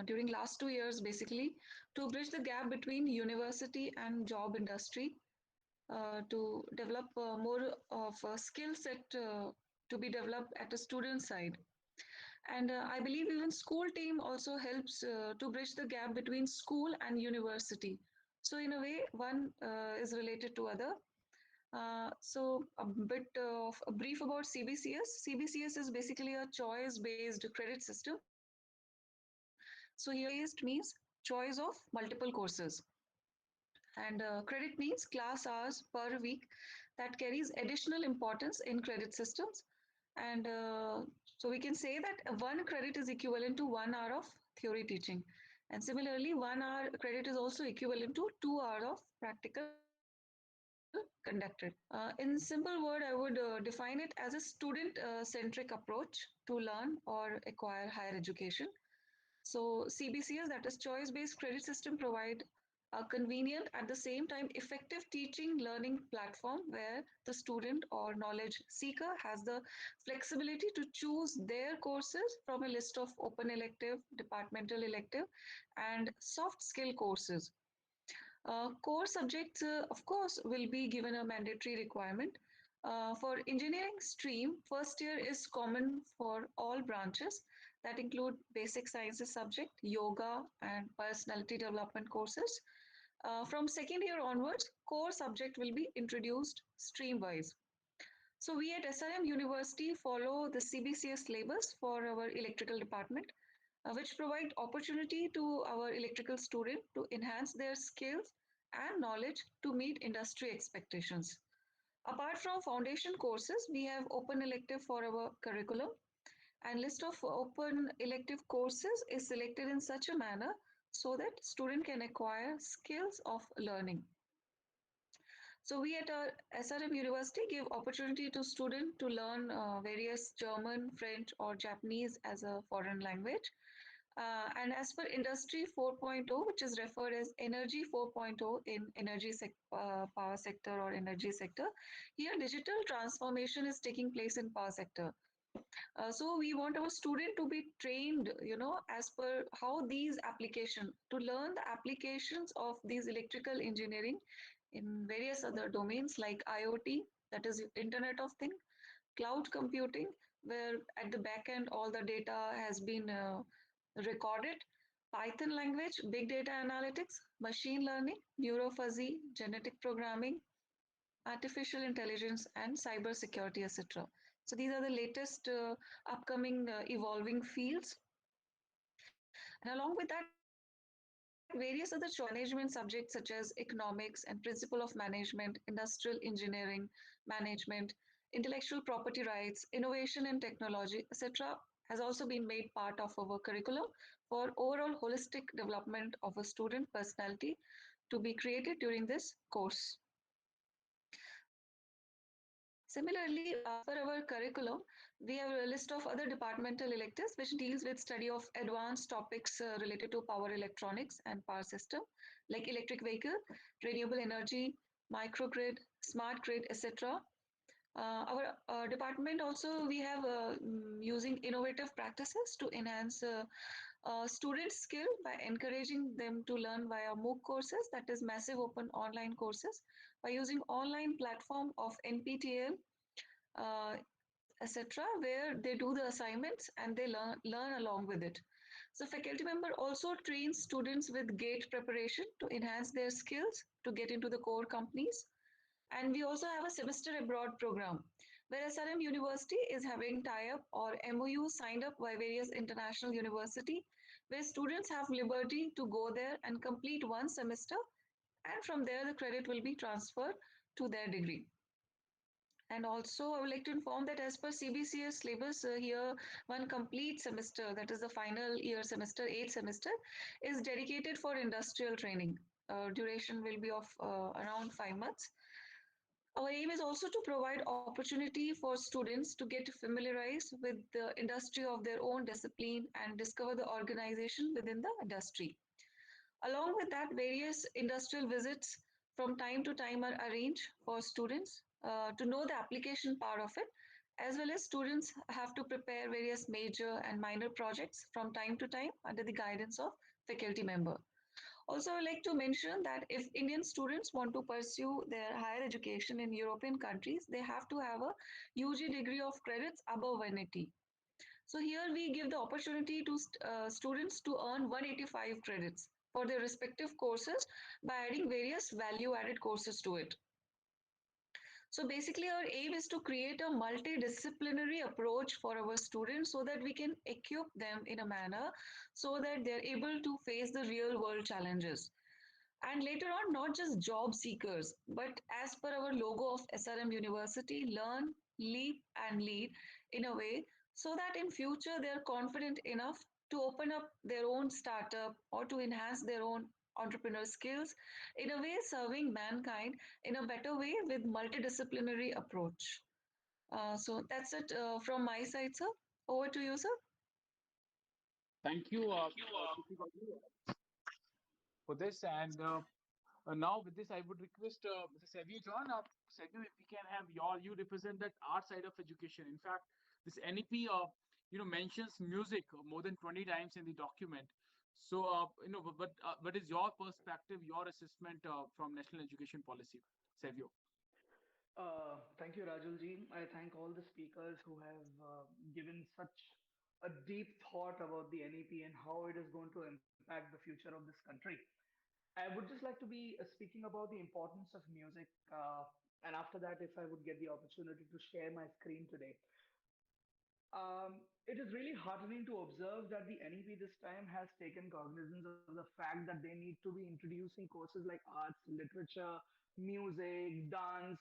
during last 2 years, basically, to bridge the gap between university and job industry, to develop more of a skill set to be developed at a student side. And I believe even school team also helps to bridge the gap between school and university. So in a way, one is related to other. So a bit of a brief about CBCS. CBCS is basically a choice-based credit system. So here choice-based means choice of multiple courses, and credit means class hours per week that carries additional importance in credit systems. And so we can say that one credit is equivalent to 1 hour of theory teaching. And similarly, 1 hour credit is also equivalent to 2 hours of practical conducted. In simple word, I would define it as a student-centric approach to learn or acquire higher education. So CBCS, that is choice-based credit system, provide a convenient at the same time effective teaching learning platform where the student or knowledge seeker has the flexibility to choose their courses from a list of open elective, departmental elective, and soft skill courses. Core subjects, of course, will be given a mandatory requirement. For engineering stream, first year is common for all branches that include basic sciences subject, yoga, and personality development courses. From second year onwards, core subject will be introduced stream wise. So we at SRM University follow the CBCS syllabus for our electrical department, which provide opportunity to our electrical student to enhance their skills and knowledge to meet industry expectations. Apart from foundation courses, we have open elective for our curriculum, and list of open elective courses is selected in such a manner so that student can acquire skills of learning. So we at our SRM University give opportunity to student to learn various German, French, or Japanese as a foreign language. And as per Industry 4.0, which is referred as Energy 4.0 in power sector or energy sector, here digital transformation is taking place in power sector. So we want our student to be trained, as per how these application to learn the applications of these electrical engineering in various other domains like IoT, that is Internet of Things, cloud computing, where at the back end all the data has been recorded, Python language, big data analytics, machine learning, neurofuzzy, genetic programming, artificial intelligence, and cyber security, etc. So these are the latest upcoming evolving fields. And along with that, various other choice management subjects such as economics and principle of management, industrial engineering, management, intellectual property rights, innovation and technology, etc., has also been made part of our curriculum for overall holistic development of a student personality to be created during this course. Similarly, as per our curriculum, we have a list of other departmental electives which deals with study of advanced topics related to power electronics and power system like electric vehicle, renewable energy, microgrid, smart grid, etc. Our department also we have using innovative practices to enhance student skill by encouraging them to learn via MOOC courses, that is massive open online courses, by using online platform of NPTEL, uh, etc., where they do the assignments and they learn along with it. So faculty member also trains students with GATE preparation to enhance their skills to get into the core companies. And we also have a semester abroad program where SRM University is having tie-up or MOU signed up by various international university where students have liberty to go there and complete one semester, and from there the credit will be transferred to their degree. And also, I would like to inform that as per CBCS syllabus, here one complete semester, that is the final year semester, eighth semester, is dedicated for industrial training. Duration will be of around 5 months. Our aim is also to provide opportunity for students to get familiarized with the industry of their own discipline and discover the organization within the industry. Along with that, various industrial visits from time to time are arranged for students to know the application part of it As well as students have to prepare various major and minor projects from time to time under the guidance of faculty member. Also, I would like to mention that if Indian students want to pursue their higher education in European countries, they have to have a UG degree of credits above 180. So here we give the opportunity to students to earn 185 credits for their respective courses by adding various value added courses to it. So basically, our aim is to create a multidisciplinary approach for our students so that we can equip them in a manner so that they're able to face the real world challenges. And later on, not just job seekers, but as per our logo of SRM University, learn, leap, and lead in a way so that in future they're confident enough to open up their own startup or to enhance their own entrepreneur skills in a way serving mankind in a better way with multidisciplinary approach. So that's it from my side, sir. Over to you, sir. Thank you, Shruti Babu, for this. And now with this, I would request Mr. Savio John. Savio, if we can have you represent that art side of education. In fact, this NEP, mentions music more than 20 times in the document. So, what is your perspective, your assessment from National Education Policy, Savio? Thank you, Rajulji. I thank all the speakers who have given such a deep thought about the NEP and how it is going to impact the future of this country. I would just like to be speaking about the importance of music. And after that, if I would get the opportunity to share my screen today. It is really heartening to observe that the NEP this time has taken cognizance of the fact that they need to be introducing courses like arts, literature, music, dance,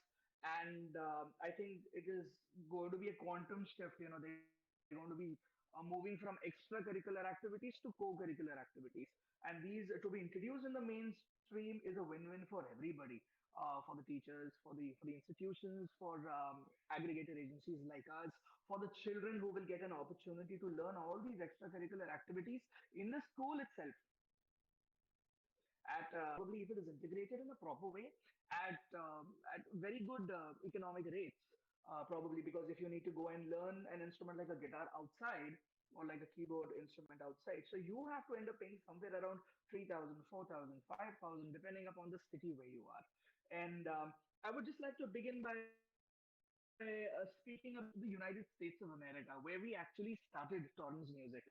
and I think it is going to be a quantum shift. They're going to be moving from extracurricular activities to co-curricular activities, and these to be introduced in the mainstream is a win-win for everybody. For the teachers, for the institutions, for aggregator agencies like us, for the children who will get an opportunity to learn all these extracurricular activities in the school itself at probably if it is integrated in a proper way at very good economic rates. Probably because if you need to go and learn an instrument like a guitar outside or like a keyboard instrument outside, so you have to end up paying somewhere around 3,000, 4,000, 5,000, depending upon the city where you are. And I would just like to begin by speaking about the United States of America, where we actually started Torrens music.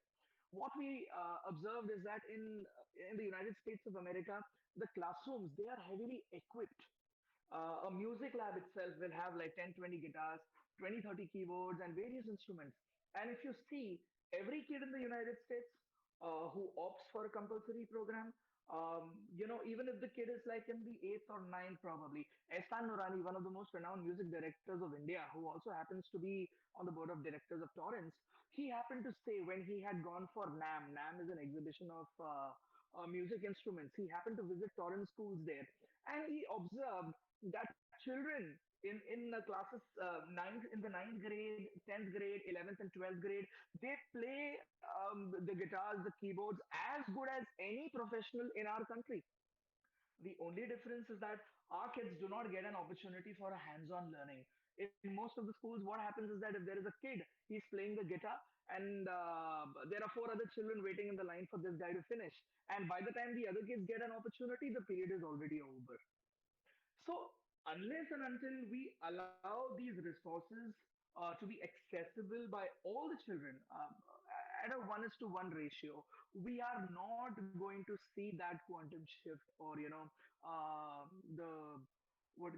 What we observed is that in the United States of America, the classrooms they are heavily equipped. A music lab itself will have like 10, 20 guitars, 20, 30 keyboards, and various instruments. And if you see, every kid in the United States who opts for a compulsory program, even if the kid is like in the eighth or ninth, probably, Ehsan Nurani, one of the most renowned music directors of India, who also happens to be on the board of directors of Torrens, he happened to say when he had gone for NAM, NAM is an exhibition of music instruments. He happened to visit Torrens schools there, and he observed that children in classes in the ninth grade, 10th grade, 11th and 12th grade, they play the guitars, the keyboards as good as any professional in our country. The only difference is that our kids do not get an opportunity for a hands-on learning. In most of the schools, what happens is that if there is a kid, he's playing the guitar, and there are four other children waiting in the line for this guy to finish. And by the time the other kids get an opportunity, the period is already over. So, unless and until we allow these resources to be accessible by all the children at a 1:1 ratio, we are not going to see that quantum shift or the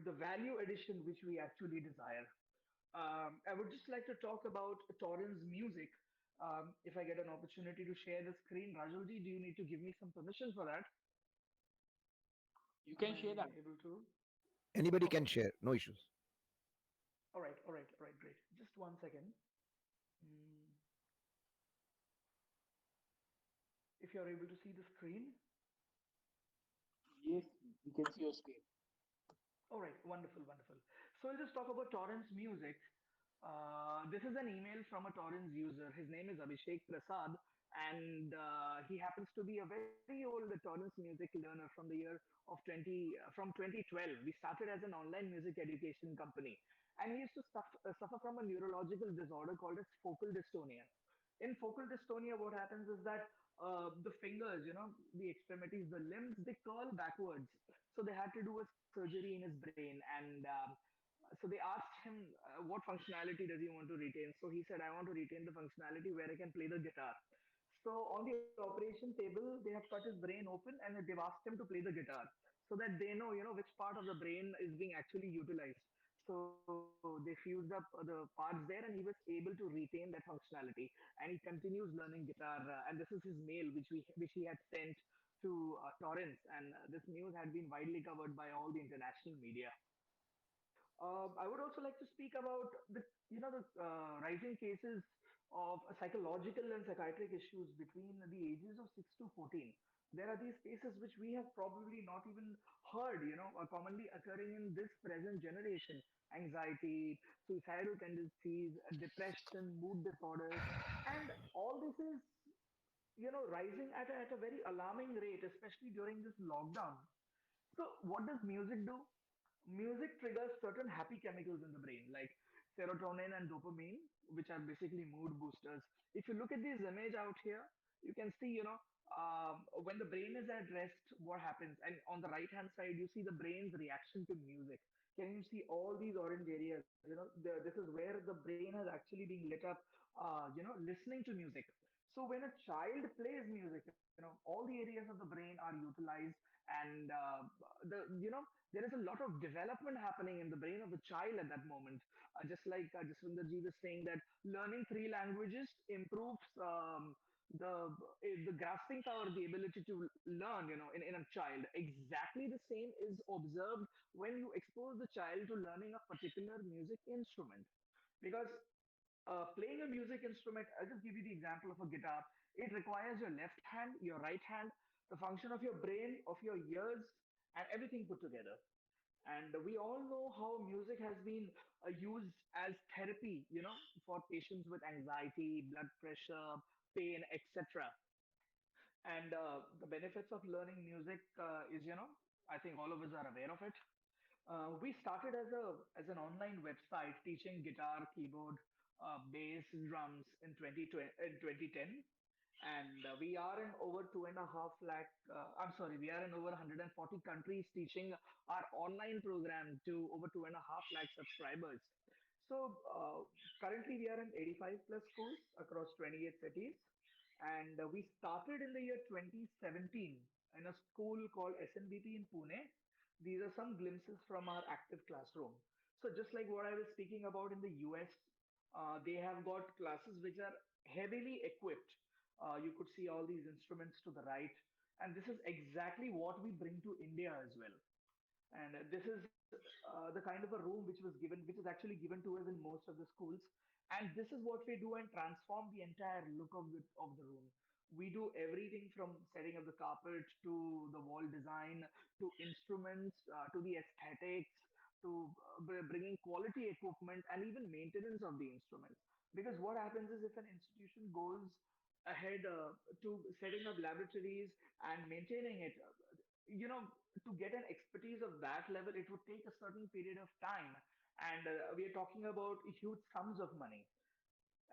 the value addition which we actually desire. I would just like to talk about Torrens music. If I get an opportunity to share the screen, Rajulji, do you need to give me some permission for that? You Am can I share that. able to? Anybody can Okay. share, no issues. All right, great. Just one second. Mm, if you're able to see the screen. Yes, we can see your screen. All right, wonderful, wonderful. So I'll just talk about Torrens music. This is an email from a Torrens user. His name is Abhishek Prasad, and he happens to be a very old Torrance music learner from the year of 2012. We started as an online music education company, and he used to suffer from a neurological disorder called as focal dystonia. In focal dystonia, what happens is that the fingers, the extremities, the limbs, they curl backwards. So they had to do a surgery in his brain, and so they asked him what functionality does he want to retain. So he said, I want to retain the functionality where I can play the guitar. So on the operation table, they have cut his brain open and they've asked him to play the guitar so that they know, which part of the brain is being actually utilized. So they fused up the parts there, and he was able to retain that functionality. And he continues learning guitar. And this is his mail, which he had sent to Torrance. And this news had been widely covered by all the international media. I would also like to speak about the rising cases of psychological and psychiatric issues between the ages of 6 to 14. There are these cases which we have probably not even heard, are commonly occurring in this present generation. Anxiety, suicidal tendencies, depression, mood disorders, and all this is, rising at a very alarming rate, especially during this lockdown. So, what does music do? Music triggers certain happy chemicals in the brain, like serotonin and dopamine, which are basically mood boosters. If you look at this image out here, you can see, when the brain is at rest, what happens? And on the right hand side, you see the brain's reaction to music. Can you see all these orange areas? This is where the brain has actually been lit up, listening to music. So when a child plays music, all the areas of the brain are utilized, and there is a lot of development happening in the brain of the child at that moment. Just like Jaswinder ji was saying that learning three languages improves the grasping power, the ability to learn, in a child. Exactly the same is observed when you expose the child to learning a particular music instrument. Because playing a music instrument, I'll just give you the example of a guitar. It requires your left hand, your right hand, the function of your brain, of your ears, and everything put together. And we all know how music has been used as therapy, for patients with anxiety, blood pressure, pain, etc. And the benefits of learning music is, I think all of us are aware of it. We started as an online website teaching guitar, keyboard, bass, drums in 2010, and we are in over 2.5 lakh. I'm sorry, we are in over 140 countries teaching our online program to over 2.5 lakh subscribers. So currently we are in 85 plus schools across 28 cities, and we started in the year 2017 in a school called SNBP in Pune. These are some glimpses from our active classroom. So just like what I was speaking about in the US, they have got classes which are heavily equipped. You could see all these instruments to the right, and this is exactly what we bring to India as well. And this is the kind of a room which is actually given to us in most of the schools. And this is what we do and transform the entire look of the room. We do everything from setting up the carpet to the wall design to instruments to the aesthetics to bringing quality equipment and even maintenance of the instruments. Because what happens is if an institution goes ahead to setting up laboratories and maintaining it, to get an expertise of that level, it would take a certain period of time. And we are talking about huge sums of money.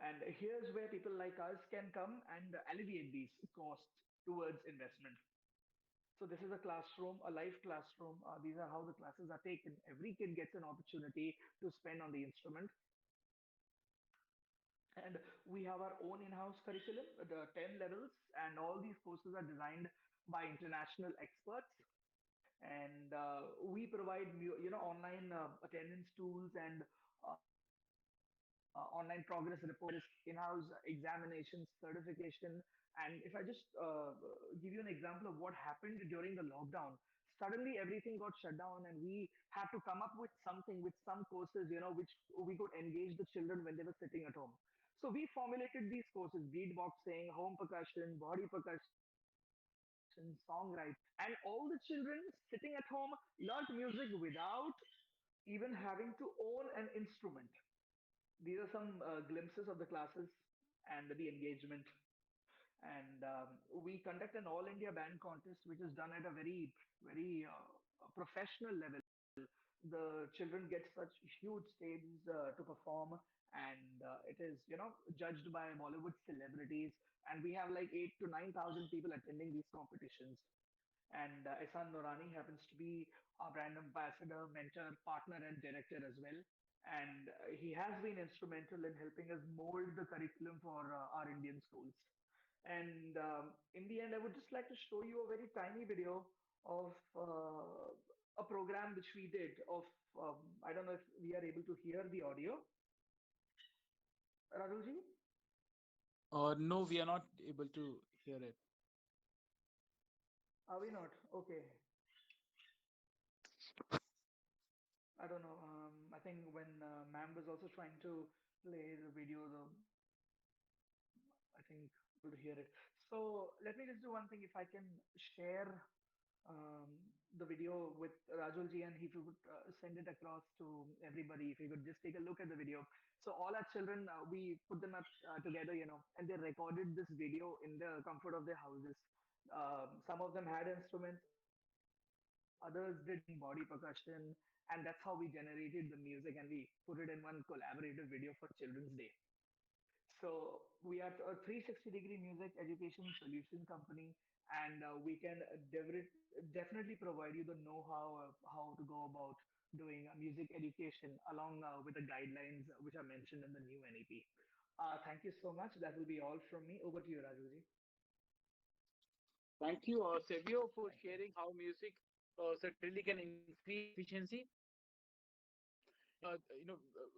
And here's where people like us can come and alleviate these costs towards investment. So this is a classroom, a live classroom. These are how the classes are taken. Every kid gets an opportunity to spend on the instrument. And we have our own in-house curriculum, the 10 levels, and all these courses are designed by international experts. And we provide online attendance tools and online progress reports, in-house examinations, certification. And if I just give you an example of what happened during the lockdown, suddenly everything got shut down, and we had to come up with something, with some courses, which we could engage the children when they were sitting at home. So we formulated these courses: beatboxing, home percussion, body percussion, songwriting, and all the children sitting at home learned music without even having to own an instrument. These are some glimpses of the classes and the engagement. And we conduct an all India band contest, which is done at a very professional level. The children get such huge stages to perform, and it is judged by Bollywood celebrities, and we have like 8 to 9,000 people attending these competitions. And Ehsan Norani happens to be our brand ambassador, mentor, partner, and director as well. And he has been instrumental in helping us mold the curriculum for our Indian schools. And in the end, I would just like to show you a very tiny video of a program which we did. I don't know if we are able to hear the audio. Rahulji, No, we are not able to hear it. are we not? Okay. I don't know. I think when ma'am was also trying to play the video, I think able to hear it. So let me just do one thing. If I can share um, the video with Rajulji, and if you could send it across to everybody, if you could just take a look at the video. So all our children, we put them up together, and they recorded this video in the comfort of their houses. Some of them had instruments, others did body percussion, and that's how we generated the music, and we put it in one collaborative video for Children's Day. So we are a 360-degree music education solution company, and we can definitely provide you the know-how of how to go about doing music education along with the guidelines which are mentioned in the new NEP. Thank you so much. That will be all from me. Over to you, Rajuji. Thank you, Sevio, for Thank you. sharing how music certainly can increase efficiency.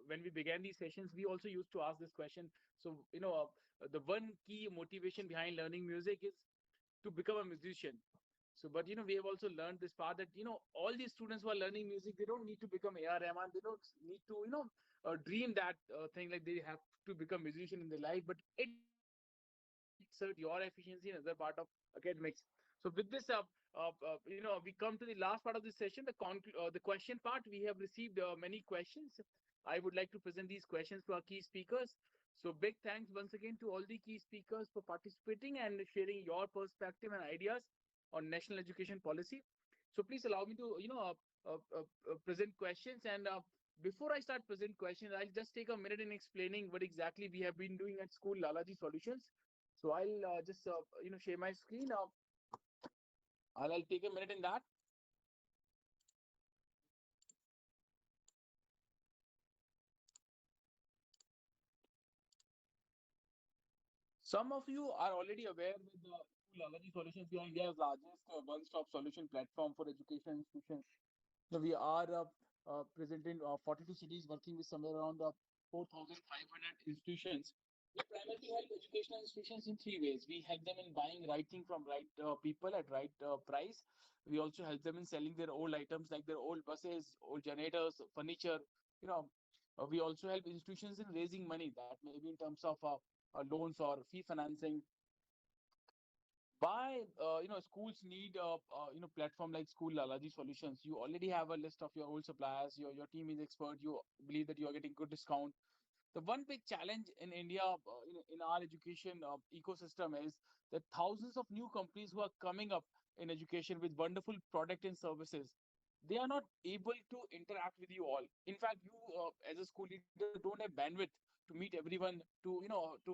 When we began these sessions, we also used to ask this question. So, the one key motivation behind learning music is to become a musician. So, but we have also learned this part that all these students who are learning music, they don't need to become AR Rahman. They don't need to dream that thing like they have to become musician in their life. But it exert your efficiency in other part of academics. So with this, we come to the last part of this session, the question part. We have received many questions. I would like to present these questions to our key speakers. So big thanks once again to all the key speakers for participating and sharing your perspective and ideas on national education policy. So please allow me to, present questions. And before I start present questions, I'll just take a minute in explaining what exactly we have been doing at school Lalaji Solutions. So I'll just share my screen. I'll take a minute in that. Some of you are already aware with the School Allergy Solutions. We are India's largest one-stop solution platform for education institutions. So we are present in 42 cities, working with somewhere around 4,500 institutions. We primarily help educational institutions in three ways. We help them in buying right thing from right people at right price. We also help them in selling their old items like their old buses, old generators, furniture. You know, we also help institutions in raising money, that may be in terms of loans or fee financing. Why schools need platform like School Lalaji Solutions? You already have a list of your old suppliers. Your team is expert. You believe that you are getting good discount. The one big challenge in India, in our education ecosystem, is that thousands of new companies who are coming up in education with wonderful product and services, they are not able to interact with you all. In fact, you as a school leader don't have bandwidth to meet everyone, to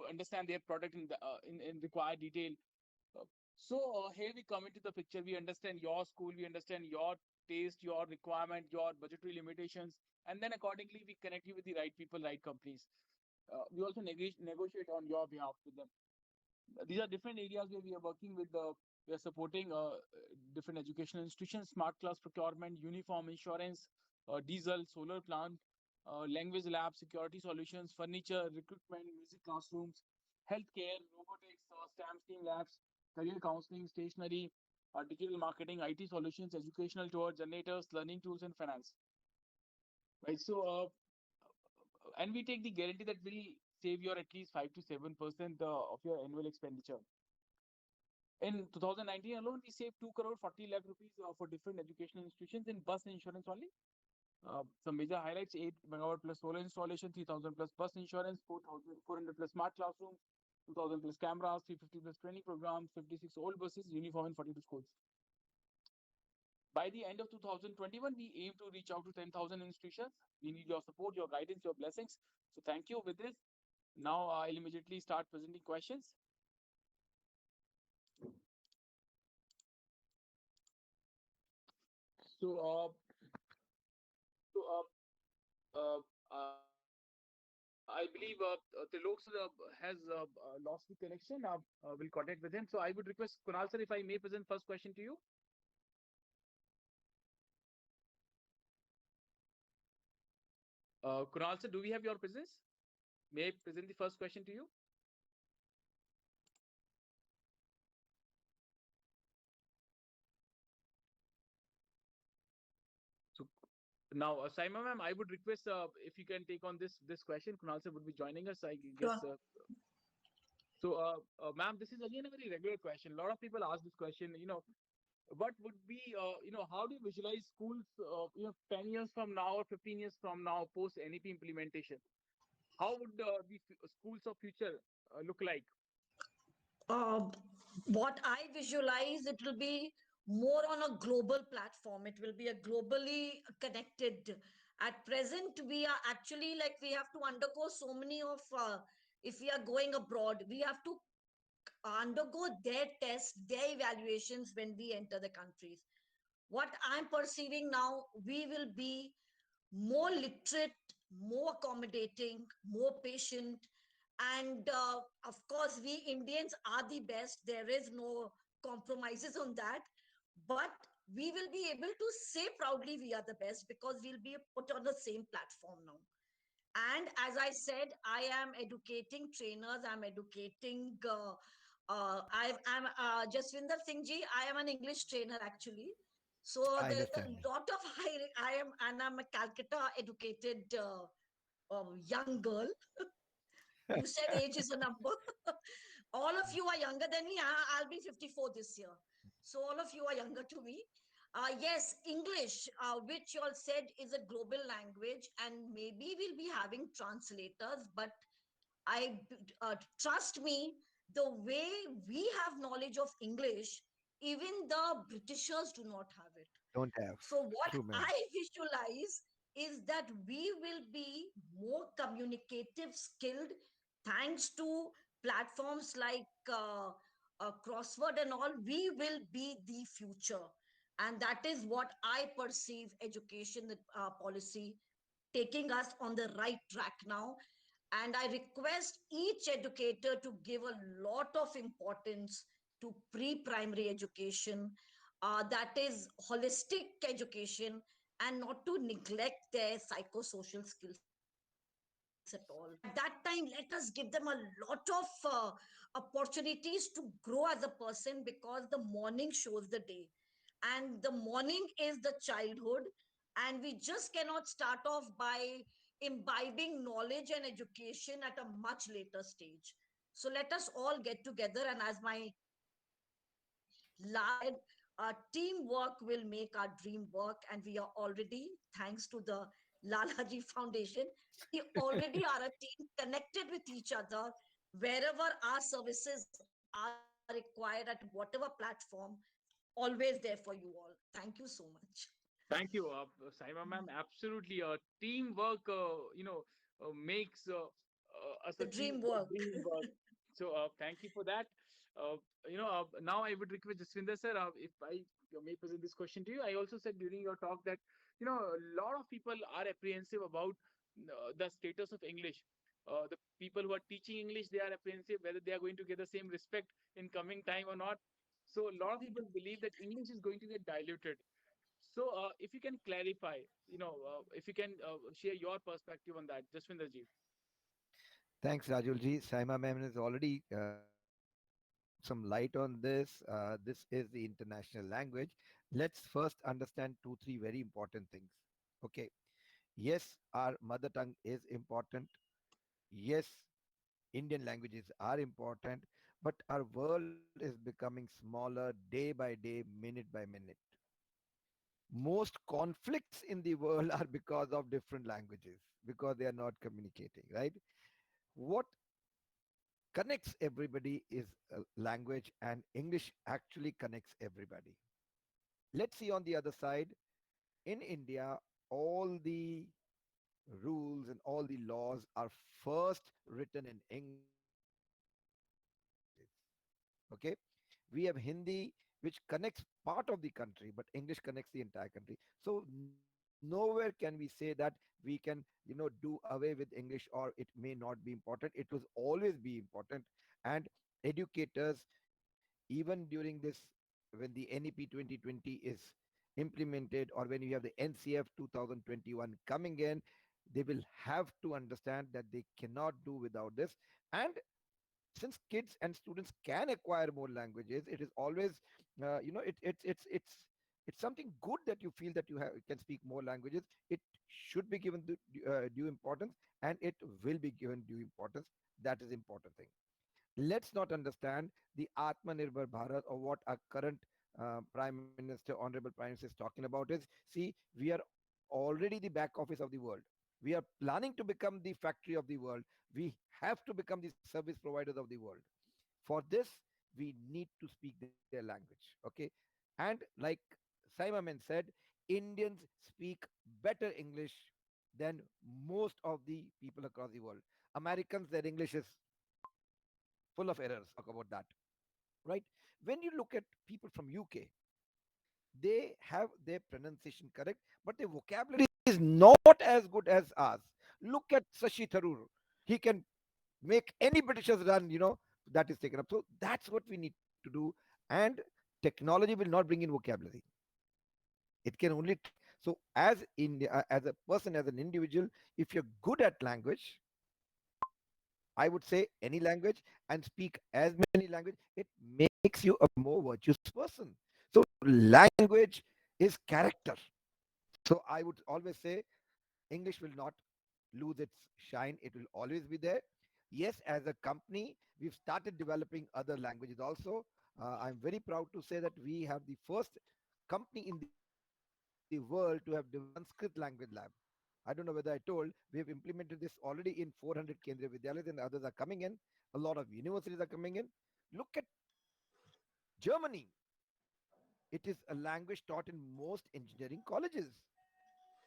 understand their product in required detail. uh, Here we come into the picture. We understand your school, we understand your taste, your requirement, your budgetary limitations, and then accordingly we connect you with the right people, right companies. We also negotiate on your behalf with them. These are different areas where we are working with the. We are supporting different educational institutions, smart class procurement, uniform insurance, diesel, solar plant, language lab, security solutions, furniture, recruitment, music classrooms, healthcare, robotics, STEM STEAM labs, career counseling, stationery, digital marketing, IT solutions, educational tours, generators, learning tools, and finance. Right. And we take the guarantee that will save your at least 5 to 7% of your annual expenditure. In 2019 alone, we saved 2 crore 40 lakh rupees for different educational institutions in bus insurance only. Some major highlights: 8 megawatt plus solar installation, 3,000 plus bus insurance, 4,400 plus smart classrooms, 2,000 plus cameras, 350 plus training programs, 56 old buses, uniform in 42 schools. By the end of 2021, we aim to reach out to 10,000 institutions. We need your support, your guidance, your blessings. So thank you. With this, now I'll immediately start presenting questions. So, so I believe Trilok sir has lost the connection. We'll contact with him. So I would request Kunal sir, if I may present first question to you. Kunal sir, do we have your presence? May I present the first question to you? So now, Saima ma'am, I would request if you can take on this question. Kunal sir would be joining us. I guess. Sure. Ma'am, this is again a very regular question. A lot of people ask this question. What would be, how do you visualize schools, 10 years from now or 15 years from now post NEP implementation? How would the schools of future look like? Uh, what I visualize, it will be more on a global platform. It will be a globally connected. At present, we are actually like we have to undergo so many of. If we are going abroad, we have to undergo their tests, their evaluations when we enter the countries. What I'm perceiving now, we will be more literate, more accommodating, more patient. And of course, we Indians are the best. There is no compromises on that. But we will be able to say proudly we are the best because we'll be put on the same platform now. And as I said, I am educating trainers, I'm educating. I'm Jaswinder Singh ji. I am an English trainer actually. So I there's a understand. lot of I am, and I'm a Calcutta educated young girl. You said age is a number. All of you are younger than me. I'll be 54 this year. So all of you are younger to me. Yes, English, which you all said is a global language, and maybe we'll be having translators. But I trust me, the way we have knowledge of English, even the Britishers do not have it. Don't have. So what True, ma'am. I visualize is that we will be more communicative skilled thanks to platforms like Crossword and all. We will be the future. And that is what I perceive education policy taking us on the right track now. And I request each educator to give a lot of importance to pre-primary education, that is holistic education, and not to neglect their psychosocial skills at all. At that time, let us give them a lot of opportunities to grow as a person because the morning shows the day. And the morning is the childhood. And we just cannot start off by imbibing knowledge and education at a much later stage. So let us all get together. And as my last said, teamwork will make our dream work. And we are already, thanks to the Lalaji Foundation, we already are a team connected with each other wherever our services are required at whatever platform, always there for you all. Thank you so much. Thank you, Saima ma'am. Absolutely, teamwork, makes us The a team dream work. dream work. So, thank you for that. Now I would request Jaswinder sir, if I may present this question to you. I also said during your talk that a lot of people are apprehensive about the status of English. The people who are teaching English, they are apprehensive whether they are going to get the same respect in coming time or not. So a lot of people believe that English is going to get diluted. So, if you can clarify, if you can share your perspective on that, Jaswinder ji. Thanks, Rajulji. Saima ma'am has already thrown some light on this. This is the international language. Let's first understand two, three very important things. Okay. Yes, our mother tongue is important. Yes, Indian languages are important, but our world is becoming smaller day by day, minute by minute. Most conflicts in the world are because of different languages, because they are not communicating, right? What connects everybody is a language, and English actually connects everybody. Let's see on the other side. In India, all the rules and all the laws are first written in English and then translated. Okay, we have Hindi, which connects part of the country, but English connects the entire country. So nowhere can we say that we can, do away with English, or it may not be important. It will always be important. And educators, even during this, when the NEP 2020 is implemented, or when you have the NCF 2021 coming in, they will have to understand that they cannot do without this. And since kids and students can acquire more languages, it is always, it's something good that you feel that you can speak more languages. It should be given due importance, and it will be given due importance. That is important thing. Let's not understand the Atmanirbhar Bharat, or what our current Prime Minister, Honorable Prime Minister, is talking about is, see, we are already the back office of the world. We are planning to become the factory of the world. We have to become the service providers of the world. For this, we need to speak their language. Okay. And like Simon said, Indians speak better English than most of the people across the world. Americans, their English is full of errors. Talk about that, right? When you look at people from UK, they have their pronunciation correct, but their vocabulary is not as good as ours. Look at Sashi Tharoor. He can make any Britishers run, that is taken up. So that's what we need to do. And technology will not bring in vocabulary. It can only so as a person, as an individual, if you're good at language, I would say any language, and speak as many language, it makes you a more virtuous person. So language is character. So I would always say English will not lose its shine. It will always be there. Yes, as a company, we've started developing other languages also. I'm very proud to say that we have the first company in the world to have developed Sanskrit language lab. I don't know whether I told, we have implemented this already in 400 Kendriya Vidyalayas, and others are coming in. A lot of universities are coming in. Look at Germany. It is a language taught in most engineering colleges.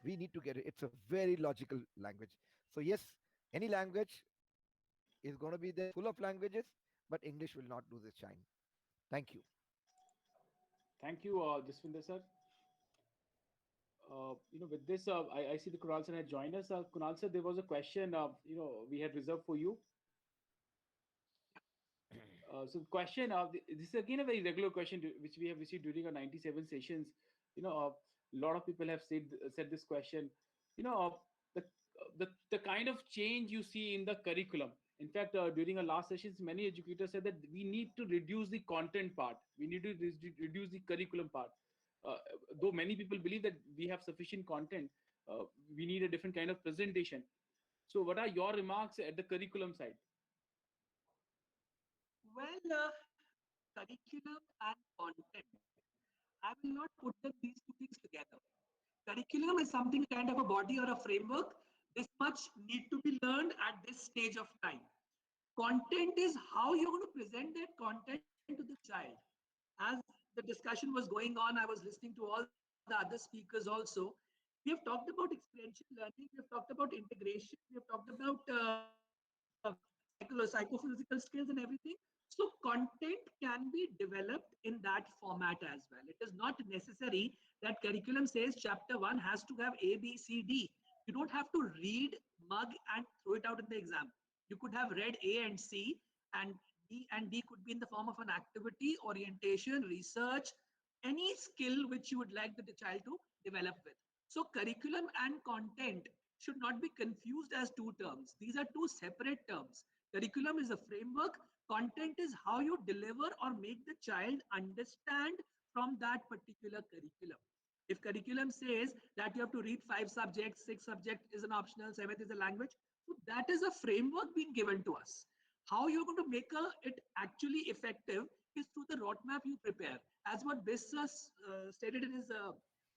We need to get it. It's a very logical language. So yes, any language is going to be there, full of languages, but English will not lose its shine. Thank you. Thank you, Jaswinder sir. With this, I see the Kunal sir had joined us. Kunal sir, there was a question, we had reserved for you. So the question, this is again a very regular question which we have received during our 97 sessions. A lot of people have said this question. You know, the kind of change you see in the curriculum. In fact, during our last sessions, many educators said that we need to reduce the content part. We need to reduce the curriculum part. Uh, though many people believe that we have sufficient content, we need a different kind of presentation. So, what are your remarks at the curriculum side? Well, curriculum and content. I will not put these two things together. Curriculum is something kind of a body or a framework. This much need to be learned at this stage of time. Content is how you're going to present that content to the child. As the discussion was going on, I was listening to all the other speakers also. We have talked about experiential learning, we have talked about integration, we have talked about psychophysical skills and everything. So content can be developed in that format as well. It is not necessary that curriculum says chapter 1 has to have A, B, C, D. You don't have to read, mug, and throw it out in the exam. You could have read A and C, and D could be in the form of an activity, orientation, research, any skill which you would like the child to develop with. So curriculum and content should not be confused as two terms. These are two separate terms. Curriculum is a framework. Content is how you deliver or make the child understand from that particular curriculum. If curriculum says that you have to read 5 subjects, 6 subjects is an optional, seventh is a language, so that is a framework being given to us. How you're going to make it actually effective is through the roadmap you prepare. As what Biswas stated in his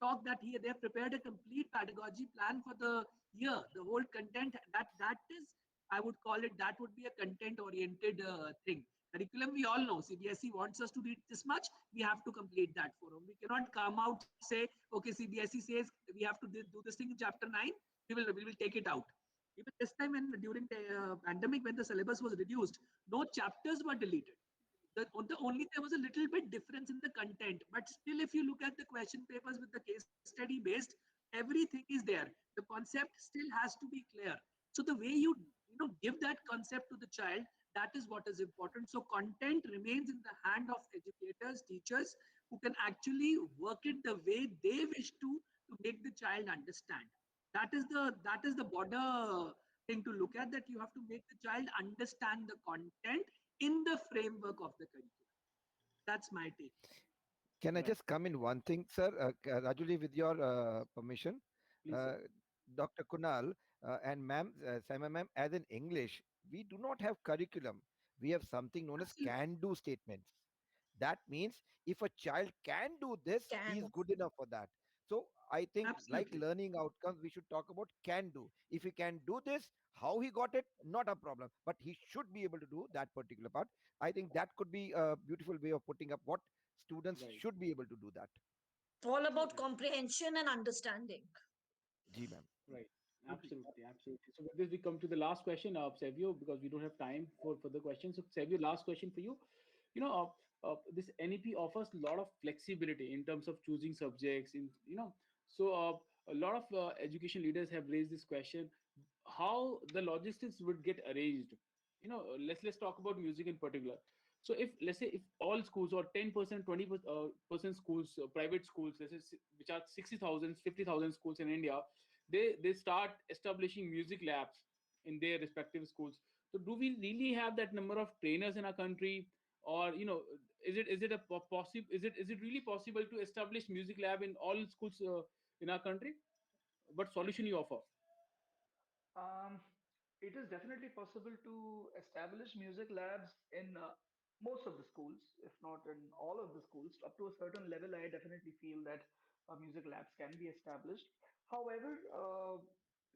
talk, that they have prepared a complete pedagogy plan for the year, the whole content that is I would call it that would be a content oriented thing. Curriculum, we all know CBSE wants us to read this much, we have to complete that forum. We cannot come out say, okay, CBSE says we have to do this thing in chapter 9, we will take it out. Even this time, when during the pandemic, when the syllabus was reduced, no chapters were deleted. The only there was a little bit difference in the content, but still, if you look at the question papers with the case study based, everything is there. The concept still has to be clear. So the way you give that concept to the child, that is what is important. So content remains in the hand of educators, teachers, who can actually work it the way they wish to make the child understand. That is the border thing to look at, that you have to make the child understand the content in the framework of the curriculum. That's my take. Can I Right. just come in one thing, sir? Rajuji, with your permission, Please, sir. uh, Dr. Kunal and ma'am, Saima ma'am, as in English, we do not have curriculum. We have something known as Absolutely. can-do statements. That means if a child can do this, he is Can. good enough for that. So I think, like Absolutely. learning outcomes, we should talk about can do. If he can do this, how he got it, not a problem. But he should be able to do that particular part. I think that could be a beautiful way of putting up what students Right. should be able to do that. All about Right. comprehension and understanding. G ma'am. Right. Absolutely. Absolutely. Absolutely. So with this, we come to the last question of Savio, because we don't have time for further questions. So Savio, last question for you. This NEP offers a lot of flexibility in terms of choosing subjects. A lot of education leaders have raised this question: how the logistics would get arranged. Let's talk about music in particular. So if, let's say, if all schools, or 10%, 20% schools, private schools, let's say, which are 60,000, 50,000 schools in India, they start establishing music labs in their respective schools. So do we really have that number of trainers in our country? Or is it a possible, is it really possible to establish music lab in all schools in our country? What solution you offer? Um, it is definitely possible to establish music labs in most of the schools, if not in all of the schools. Up to a certain level, I definitely feel that music labs can be established. However,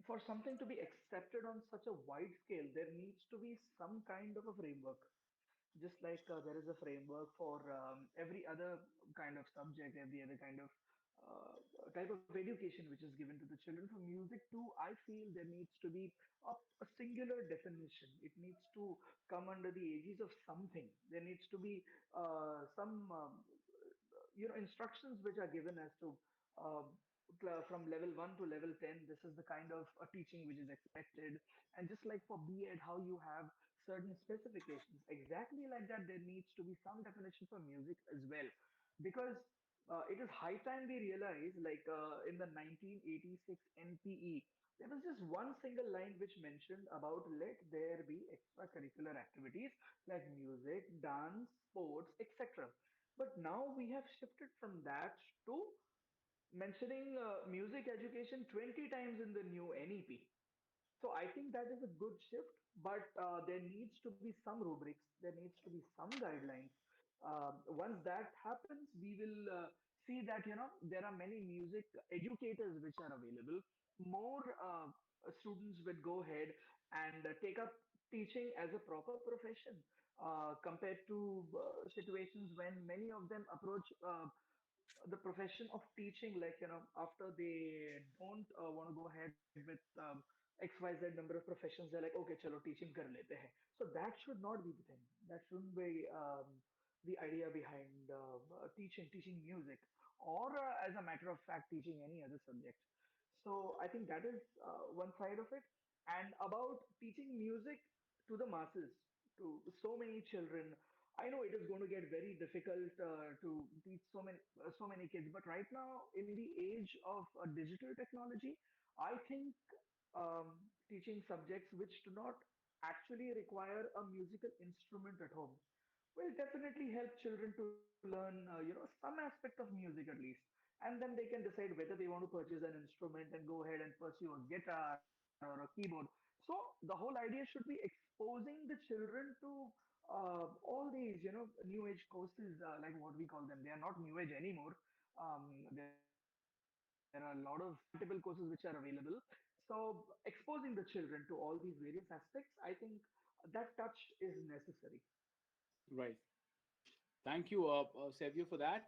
for something to be accepted on such a wide scale, there needs to be some kind of a framework. Just like there is a framework for every other kind of subject, every other kind of type of education which is given to the children. For music too, I feel there needs to be a singular definition. It needs to come under the aegis of something. There needs to be some instructions which are given as to uh, from level 1 to level 10, this is the kind of teaching which is expected. And just like for B.Ed, how you have certain specifications, exactly like that, there needs to be some definition for music as well. Because it is high time we realize, like in the 1986 NPE, there was just one single line which mentioned about let there be extracurricular activities like music, dance, sports, etc. But now we have shifted from that to mentioning music education 20 times in the new NEP. So I think that is a good shift, but there needs to be some rubrics, there needs to be some guidelines. Once that happens, we will see that there are many music educators which are available. More students will go ahead and take up teaching as a proper profession, compared to situations when many of them approach the profession of teaching, like after they don't want to go ahead with xyz number of professions, they're like, okay, chalo teaching kar lete hai. So that should not be the thing. That shouldn't be the idea behind teaching music, or as a matter of fact teaching any other subject. So I think that is one side of it. And about teaching music to the masses, to so many children, I know it is going to get very difficult to teach so many kids. But right now, in the age of digital technology, I think teaching subjects which do not actually require a musical instrument at home will definitely help children to learn, some aspect of music at least. And then they can decide whether they want to purchase an instrument and go ahead and pursue a guitar or a keyboard. So the whole idea should be exposing the children to all these, new age courses, like what we call them. They are not new age anymore. There are a lot of multiple courses which are available. So So exposing the children to all these various aspects, I think that touch is necessary. Right. Thank you, Savio, for that.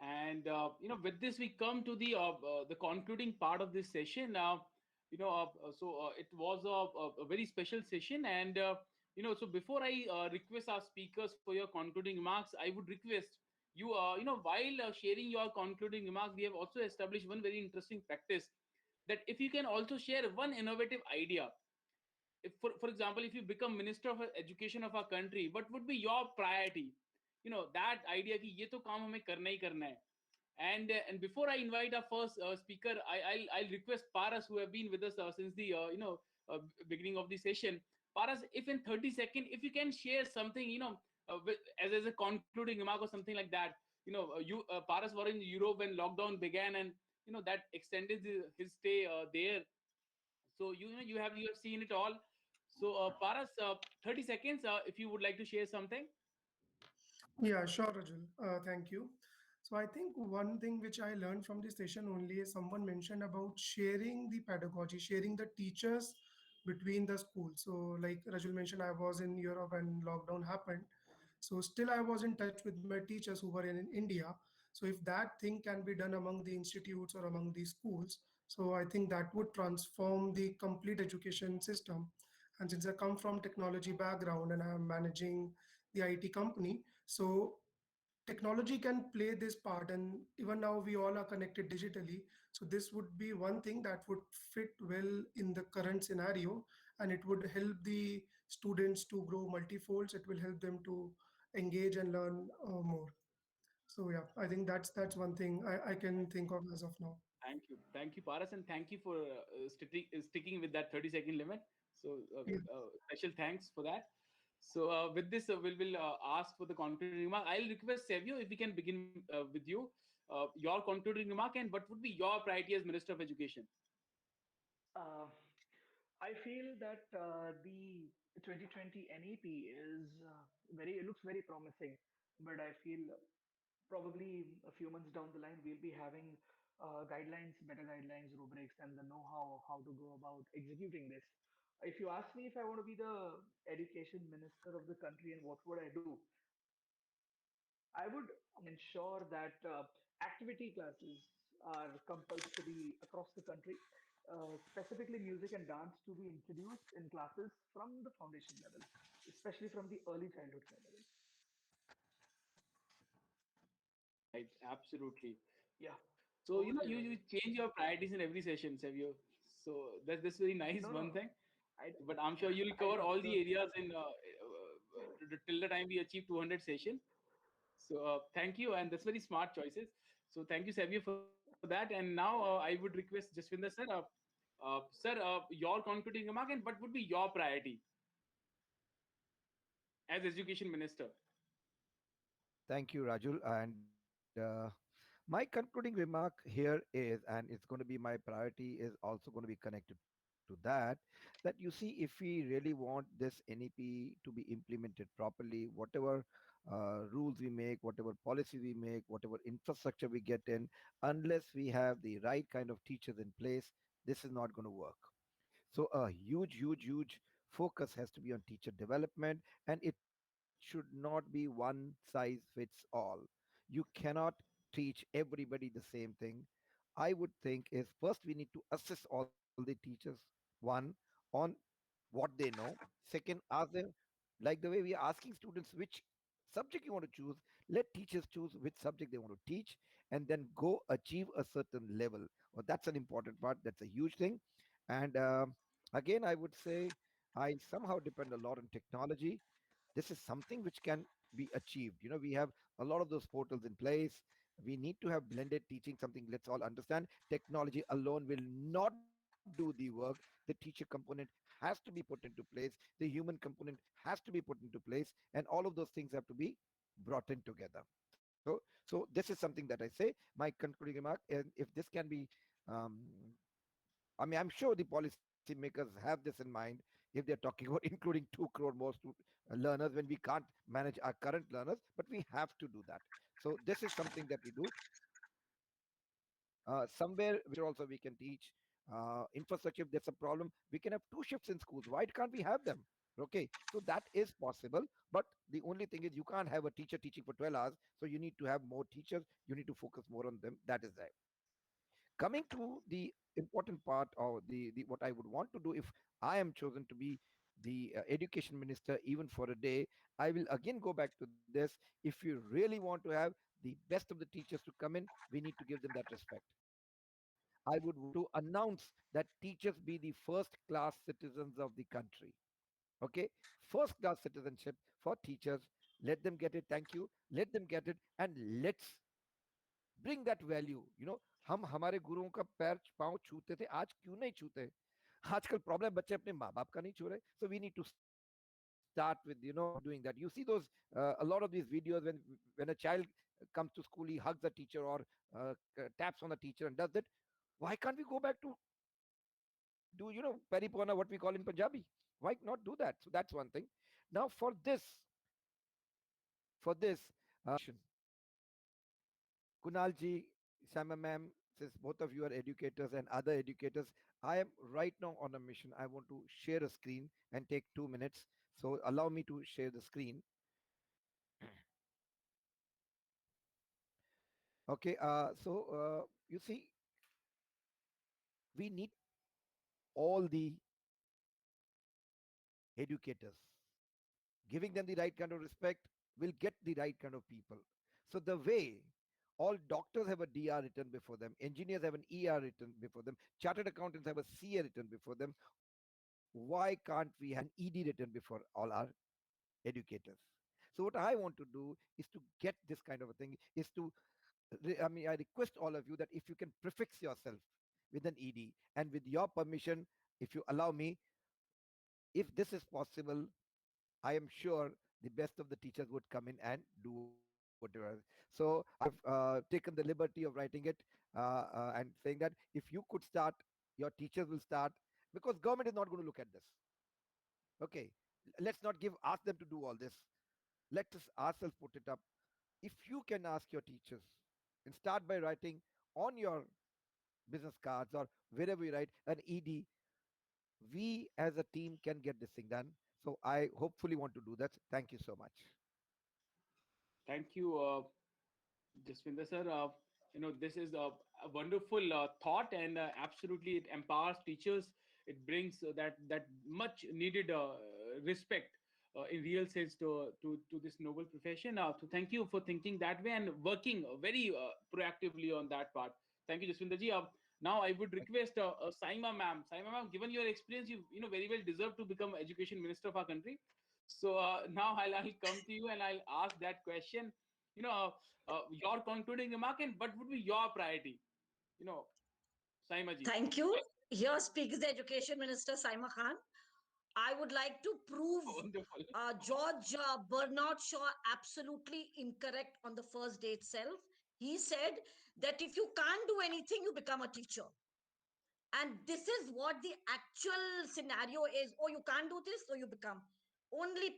And with this, we come to the concluding part of this session. It was a very special session, and so before I request our speakers for your concluding remarks, I would request you, while sharing your concluding remarks, we have also established one very interesting practice, that if you can also share one innovative idea. If for example, if you become minister of education of our country, what would be your priority? That idea ki ye to kaam hame karna hi karna hai. And before I invite our first speaker, I'll request Paras, who have been with us since the beginning of the session. Paras, if in 30 seconds, if you can share something, as a concluding remark or something like that. You Paras were in Europe when lockdown began, and that extended his stay there. So you have seen it all. So Paras, 30 seconds, if you would like to share something. Yeah, sure, Rajul. Thank you. So I think one thing which I learned from this session only is someone mentioned about sharing the pedagogy, sharing the teachers between the schools. So like Rajul mentioned, I was in Europe when lockdown happened. So still I was in touch with my teachers who were in India. So if that thing can be done among the institutes or among the schools, so I think that would transform the complete education system. And since I come from technology background and I'm managing the IT company, so technology can play this part, and even now we all are connected digitally. So this would be one thing that would fit well in the current scenario, and it would help the students to grow multifolds. It will help them to engage and learn more. So yeah, I think that's one thing I can think of as of now. Thank you, Paras, and thank you for sticking with that 30-second limit. So Yeah. special thanks for that. So with this, we'll ask for the concluding remark. I'll request Savio, if we can begin with you, your concluding remark, and what would be your priority as Minister of Education? Uh, I feel that the 2020 NEP is it looks very promising, but I feel probably a few months down the line we'll be having better guidelines, rubrics, and the know-how of how to go about executing this. If you ask me if I want to be the education minister of the country and what would I do, I would ensure that activity classes are compulsory across the country, specifically music and dance to be introduced in classes from the foundation level, especially from the early childhood level. Right, absolutely. Yeah, So over to you, you Rajat. change your priorities in every session, Savio. So that's very nice, No, one no, thing. I, But I'm sure you'll I cover don't. all the areas in till the time we achieve 200 session. So thank you, and that's very smart choices. So thank you, Savio, for that. And now I would request Jaswinder sir, your concluding remark, and what would be your priority as education minister? Thank you, Rajul. And my concluding remark here is, and it's going to be my priority, is also going to be connected to that you see, if we really want this NEP to be implemented properly, whatever rules we make, whatever policy we make, whatever infrastructure we get in, unless we have the right kind of teachers in place, this is not going to work. So a huge focus has to be on teacher development, and it should not be one size fits all. You cannot teach everybody the same thing. I would think is, first we need to assess all the teachers, one, on what they know. Second, ask them, like the way we are asking students which subject you want to choose, let teachers choose which subject they want to teach, and then go achieve a certain level. Well, that's an important part. That's a huge thing. And again, I would say I somehow depend a lot on technology. This is something which can be achieved. We have a lot of those portals in place. We need to have blended teaching, something let's all understand. Technology alone will not do the work. The teacher component has to be put into place. The human component has to be put into place, and all of those things have to be brought in together. So this is something that I say. My concluding remark, and if this can be um, I mean, I'm sure the policymakers have this in mind if they're talking about including 2 crore more learners when we can't manage our current learners, but we have to do that. So this is something that we do. Somewhere also we can teach infrastructure. If there's a problem, we can have 2 shifts in schools. Why can't we have them? Okay, so that is possible, but the only thing is you can't have a teacher teaching for 12 hours, so you need to have more teachers, you need to focus more on them. That is there. Coming to the important part, or the what I would want to do if I am chosen to be the education minister even for a day, I will again go back to this. If you really want to have the best of the teachers to come in, we need to give them that respect. I would want to announce that teachers be the first class citizens of the country. Okay, first class citizenship for teachers. Let them get it. Thank you. Let them get it, and let's bring that value. हम हमारे गुरुओं का पैर पांव छूते थे, आज क्यों नहीं छूते? आजकल प्रॉब्लम, बच्चे अपने माँ बाप का नहीं छू रहे. So we need to start with doing that. You see those a lot of these videos when a child comes to school, he hugs the teacher or taps on the teacher and does it. Why can't we go back to do peripona, what we call in Punjabi? Why not do that? So that's one thing. Now for this Kunal ji, Sama ma'am, since both of you are educators and other educators, I am right now on a mission. I want to share a screen and take 2 minutes. So allow me to share the screen. Okay, you see, we need all the educators. Giving them the right kind of respect will get the right kind of people. So the way all doctors have a DR written before them, engineers have an ER written before them, chartered accountants have a CA written before them, why can't we have an ED written before all our educators? So what I want to do is to get this kind of a thing, is to, I request all of you that if you can prefix yourself with an ED, and with your permission, if you allow me, if this is possible, I am sure the best of the teachers would come in and do whatever. So I've taken the liberty of writing it and saying that if you could start, your teachers will start, because government is not going to look at this. Okay, let's not ask them to do all this. Let us ourselves put it up. If you can ask your teachers and start by writing on your business cards or wherever you write an ED, we as a team can get this thing done. So I hopefully want to do that. Thank you so much. Thank you, Jaswinder sir. This is a wonderful thought, and absolutely it empowers teachers. It brings that much needed respect in real sense to this noble profession. So thank you for thinking that way and working very proactively on that part. Thank you, Jaswinder ji. Now I would request Saima ma'am. Saima ma'am, given your experience, you very well deserve to become education minister of our country. So now I'll come to you and I'll ask that question. Your concluding remark, and what would be your priority? Saima ji. Thank you. Here speaks the Education Minister, Saima Khan. I would like to prove Wonderful. George Bernard Shaw absolutely incorrect on the first day itself. He said that if you can't do anything, you become a teacher. And this is what the actual scenario is. Oh, you can't do this, so you become. Only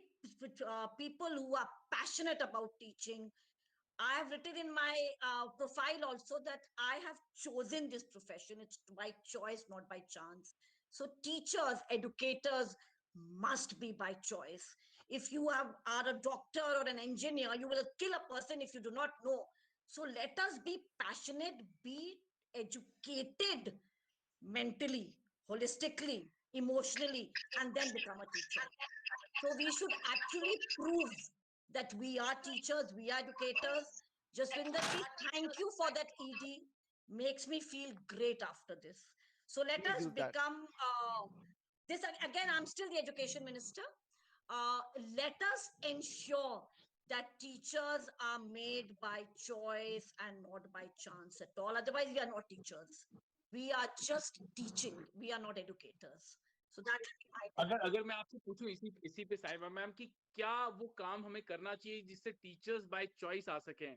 people who are passionate about teaching. I have written in my profile also that I have chosen this profession. It's by choice, not by chance. So teachers, educators must be by choice. If you are a doctor or an engineer, you will kill a person if you do not know. So let us be passionate, be educated mentally, holistically, emotionally, and then become a teacher. So we should actually prove that we are teachers, we are educators. Jaswinder ji, thank you for that ED. Makes me feel great after this. So let Please us use that. become this again. I'm still the education minister. Let us ensure that teachers are made by choice and not by chance at all. Otherwise, we are not teachers. We are just teaching. We are not educators. So that will be my अगर मैं आपसे पूछूं इसी पे साहिबा ma'am कि क्या वो काम हमें करना चाहिए जिससे टीचर्स बाय चॉइस आ सकें,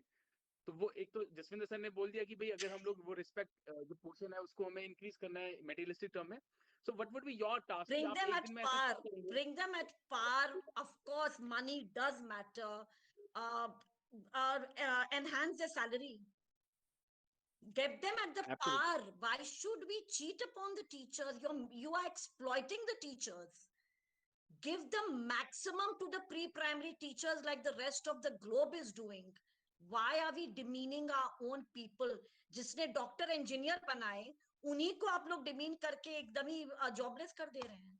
तो वो एक तो जसविंदर सर ने बोल दिया कि भाई अगर हम लोग वो रिस्पेक्ट जो पोर्शन है उसको हमें इंक्रीज करना है मटेरियलिस्टिक टर्म में. So what would be your task? bring आप them एक at दिन में ऐसा par. क्या करेंगे? Bring them at par. Of course, money does matter. Enhance their salary. Get them at the Absolutely. par. Why should we cheat upon the teachers? You are exploiting the teachers. Give the maximum to the pre-primary teachers like the rest of the globe is doing. Why are we demeaning our own people? जिसने doctor engineer बनाए उन्हीं को आप लोग demean करके एकदम ही jobless कर दे रहे हैं.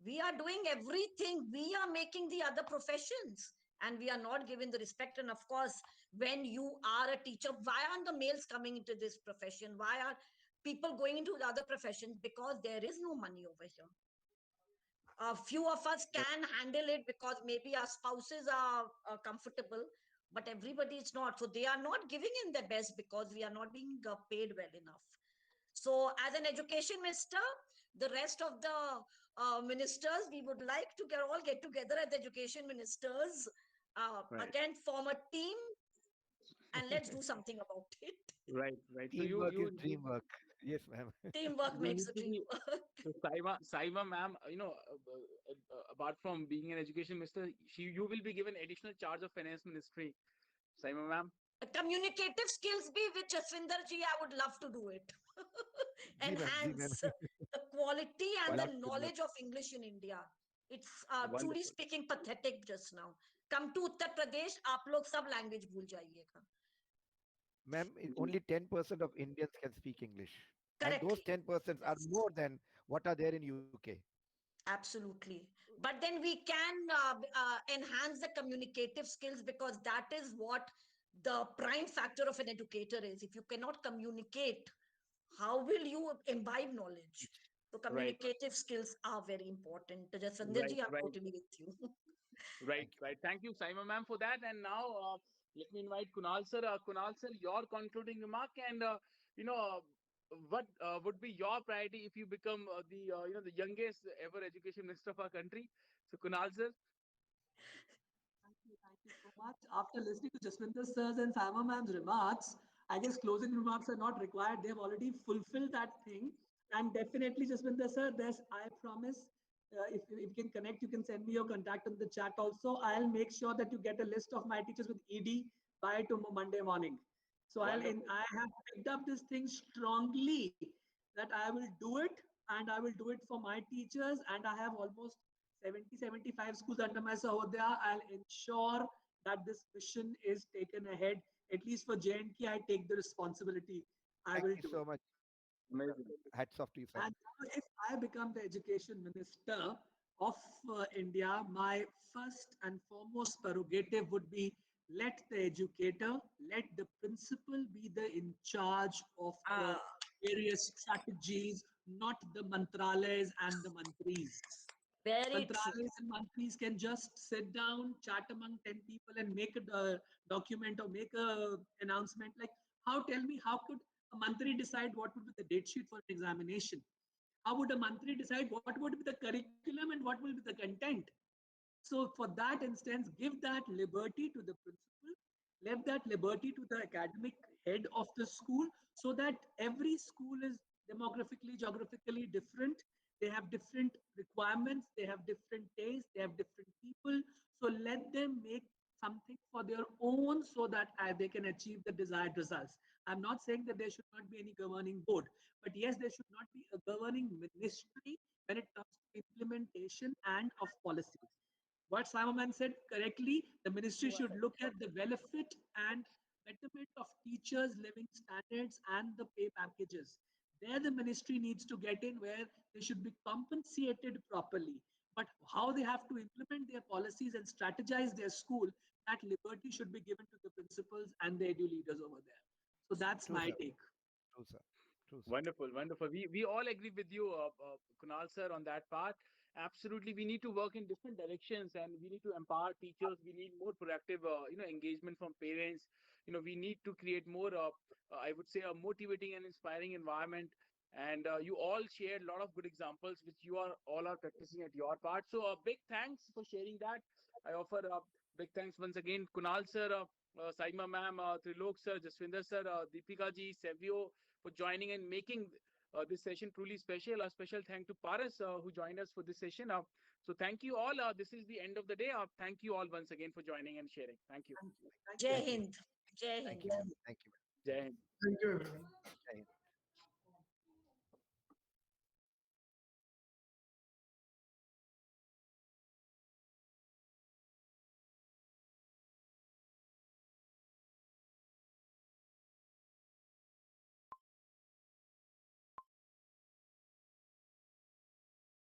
We are doing everything. We are making the other professions and we are not given the respect. And of course, when you are a teacher, why aren't the males coming into this profession? Why are people going into the other professions? Because there is no money over here. A few of us can handle it because maybe our spouses are comfortable, but everybody is not. So they are not giving in their best because we are not being paid well enough. So as an education minister, the rest of the ministers, we would like to all get together as education ministers, Right. again form a team and let's do something about it. Right. So Teamwork is dream work. Yes, ma'am. Teamwork you makes need the to dream be work. so Saima ma'am, apart from being an education minister, you will be given additional charge of finance ministry. Saima ma'am. Communicative skills be with Jaswinder ji, I would love to do it. Ji, ma'am. Ji, ma'am. Enhance the quality and the Love to know. knowledge of English in India. It's truly Wonderful. speaking pathetic just now. Come to Uttar Pradesh, आप लोग सब language भूल जाइएगा. Ma'am, only 10% of Indians can speak English. And those Correctly. 10% are more than what are there in UK. Absolutely. But then we can enhance the communicative skills because that is what the prime factor of an educator is. If you cannot communicate, how will you imbibe knowledge? So Right. communicative skills are very important. Jaswinder ji, I'm Right. totally with you. Right. Thank you, Saima ma'am, for that. And now let me invite Kunal sir. Kunal sir, your concluding remark and what would be your priority if you become the youngest ever education minister of our country? So Kunal sir. Thank you so much. After listening to Jaswinder sir's and Sama ma'am's remarks, I guess closing remarks are not required. They have already fulfilled that thing. And definitely, Jaswinder sir, I promise, if you can connect, you can send me your contact in the chat also. I'll make sure that you get a list of my teachers with ED by tomorrow, Monday morning. So Wonderful. I have picked up this thing strongly that I will do it and I will do it for my teachers. And I have almost 70, 75 schools under my Sahodaya. I'll ensure that this mission is taken ahead. At least for J&K, I take the responsibility. I Thank will you do so it. much. Amazing. Hats off to you, sir. And now if I become the education minister of India, my first and foremost prerogative would be let the educator, let the principal be the in charge of the various strategies, not the mantralayas and the mantris. Very true. Mantralayas and mantris can just sit down, chat among 10 people and make a document or make a announcement. Like, tell me, how could a mantri decide what would be the date sheet for an examination? How would a mantri decide what would be the curriculum and what will be the content? So for that instance, give that liberty to the principal, leave that liberty to the academic head of the school, so that every school is demographically, geographically different. They have different requirements, they have different tastes, they have different people. So let them make something for their own so that they can achieve the desired results. I'm not saying that there should not be any governing board, but yes, there should not be a governing ministry when it comes to implementation and of policies. What Simon said correctly, the ministry should look at the benefit and betterment of teachers' living standards and the pay packages. There, the ministry needs to get in where they should be compensated properly. But how they have to implement their policies and strategize their school, that liberty should be given to the principals and the edu leaders over there. So that's True, my sir. take. True, sir. True, sir. Wonderful. We all agree with you, Kunal sir, on that part. Absolutely, we need to work in different directions, and we need to empower teachers. We need more proactive, engagement from parents. We need to create more, I would say, a motivating and inspiring environment. And you all shared a lot of good examples, which you are all are practicing at your part. So, big thanks for sharing that. I offer big thanks once again, Kunal sir, Saima ma'am, Trilok sir, Jaswinder sir, Deepika ji, Savio, for joining and making this session truly special. A special thank to Paras who joined us for this session. So thank you all. This is the end of the day. Thank you all once again for joining and sharing. Thank you. Thank you. Thank Jai you. Hind. Jai Thank Hind. you. Thank you. Jai Hind. Thank you, everyone. Jai Hind.